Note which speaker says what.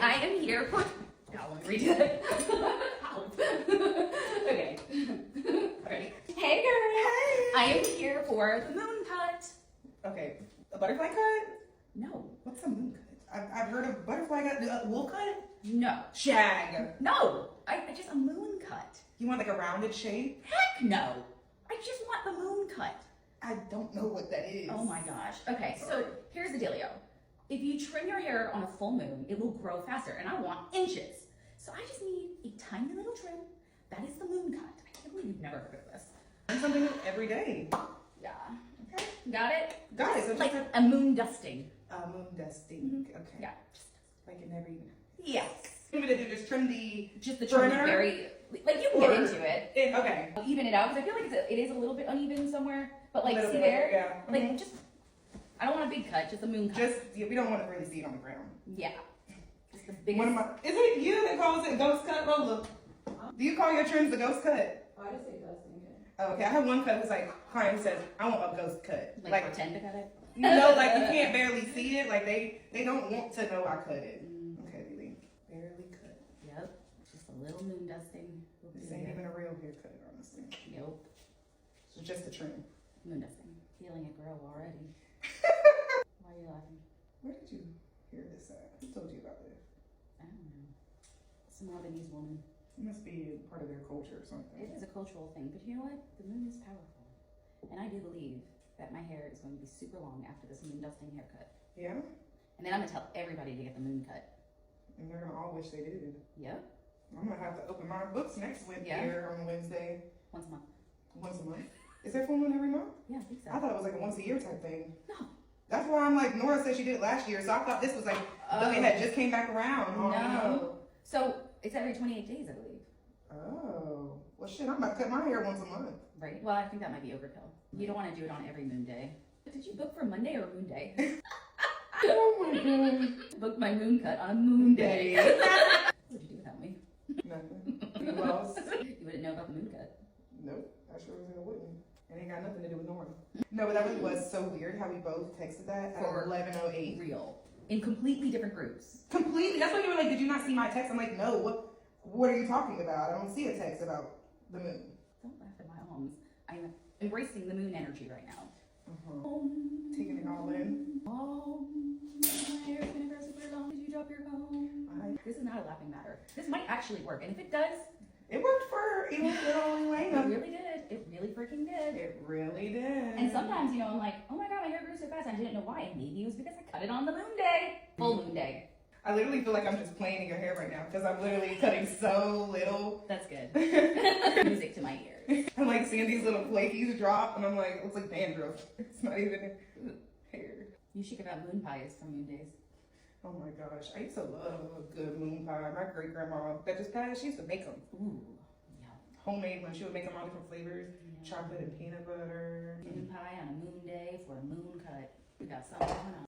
Speaker 1: I am here for. God, let me redo it. Okay. Ready? Hey, girl.
Speaker 2: Hey.
Speaker 1: I am here for the moon cut.
Speaker 2: Okay, a butterfly cut?
Speaker 1: No.
Speaker 2: What's a moon cut? I've heard of butterfly cut. Wool cut?
Speaker 1: No.
Speaker 2: Shag.
Speaker 1: No. I just a moon cut.
Speaker 2: You want like a rounded shape?
Speaker 1: Heck no. I just want the moon cut.
Speaker 2: I don't know what that is.
Speaker 1: Oh my gosh. Okay, so here's the dealio. If you trim your hair on a full moon, it will grow faster, and I want inches. So I just need a tiny little trim. That is the moon cut. I can't believe you've never heard of this.
Speaker 2: Learn something new every day.
Speaker 1: Yeah. Okay. Got it?
Speaker 2: Got it. So
Speaker 1: Like a moon dusting.
Speaker 2: moon dusting. Okay.
Speaker 1: Yeah.
Speaker 2: Like in every.
Speaker 1: Yes.
Speaker 2: I'm gonna do just trim the.
Speaker 1: Just the trim is
Speaker 2: perimeter?
Speaker 1: very, like you can get into it.
Speaker 2: Okay.
Speaker 1: Even it out, because I feel like it is a little bit uneven somewhere. But like,
Speaker 2: Little
Speaker 1: see
Speaker 2: bit,
Speaker 1: there?
Speaker 2: yeah.
Speaker 1: Like just, I don't want a big cut, just a moon cut.
Speaker 2: Just we don't want to really see it on the ground.
Speaker 1: Yeah. Just the biggest.
Speaker 2: One of my. Is it you that calls it ghost cut, Lola? Do you call your trims the ghost cut?
Speaker 3: Oh, I just say dusting.
Speaker 2: Oh, okay, I have one cut who's like, client says, I want a ghost cut.
Speaker 1: Like pretend to cut it?
Speaker 2: You know, like you can't barely see it. Like they don't want to know I cut it. Okay, they barely cut.
Speaker 1: Yep. Just a little moon dusting.
Speaker 2: This ain't even a real haircut, honestly.
Speaker 1: Nope.
Speaker 2: It's just a trim.
Speaker 1: Moon dusting. Feeling it grow already. Why are you laughing?
Speaker 2: Where did you hear this at? Who told you about this?
Speaker 1: I don't know. Some Lebanese woman.
Speaker 2: It must be part of their culture or something.
Speaker 1: It is a cultural thing, but you know what? The moon is powerful. And I do believe that my hair is going to be super long after this moon dusting haircut.
Speaker 2: Yeah?
Speaker 1: And then I'm gonna tell everybody to get the moon cut.
Speaker 2: And they're gonna all wish they did.
Speaker 1: Yep.
Speaker 2: I'm gonna have to open my books next week
Speaker 1: Yeah.
Speaker 2: here on Wednesday.
Speaker 1: Once a month.
Speaker 2: Once a month. Is there full moon every month?
Speaker 1: Yeah, I think so.
Speaker 2: I thought it was like a once a year type thing.
Speaker 1: No.
Speaker 2: That's why I'm like, Nora said she did it last year, so I thought this was like, though it had just came back around.
Speaker 1: No.
Speaker 2: You know?
Speaker 1: So it's every 28 days, I believe.
Speaker 2: Oh. Well, shit, I'm about to cut my hair once a month.
Speaker 1: Right? Well, I think that might be overkill. You don't want to do it on every moon day. But did you book for Monday or moon day?
Speaker 2: Oh my god.
Speaker 1: Booked my moon cut on a moon day. What would you do without me?
Speaker 2: Nothing. You lost?
Speaker 1: You wouldn't know about the moon cut.
Speaker 2: Nope. I sure as hell wouldn't. It ain't got nothing to do with Nora. No, but that really was so weird how we both texted that at
Speaker 1: For
Speaker 2: 11:08.
Speaker 1: Real. In completely different groups.
Speaker 2: Completely. That's why you were like, did you not see my text? I'm like, no. What are you talking about? I don't see a text about the moon.
Speaker 1: Don't laugh at my arms. I'm embracing the moon energy right now.
Speaker 2: Taking it all in.
Speaker 1: My hair's gonna grow super long. Did you drop your comb? This is not a laughing matter. This might actually work. And if it does,
Speaker 2: It worked for even little
Speaker 1: it
Speaker 2: Elena.
Speaker 1: really did. It really freaking did.
Speaker 2: It really did.
Speaker 1: And sometimes, you know, I'm like, oh my god, my hair grew so fast. I didn't know why. And maybe it was because I cut it on the moon day. Full moon day.
Speaker 2: I literally feel like I'm just playing in your hair right now because I'm literally cutting so little.
Speaker 1: That's good. Music to my ears.
Speaker 2: I'm like seeing these little flakies drop and I'm like, it looks like dandruff. It's not even hair.
Speaker 1: You should have got moon pies for moon days.
Speaker 2: Oh my gosh, I used to love a good moon pie. My great grandma that just passed, she used to make them.
Speaker 1: Ooh, yeah.
Speaker 2: Homemade when she would make them all different flavors. Chocolate and peanut butter.
Speaker 1: Moon pie on a moon day for a moon cut. We got something going on.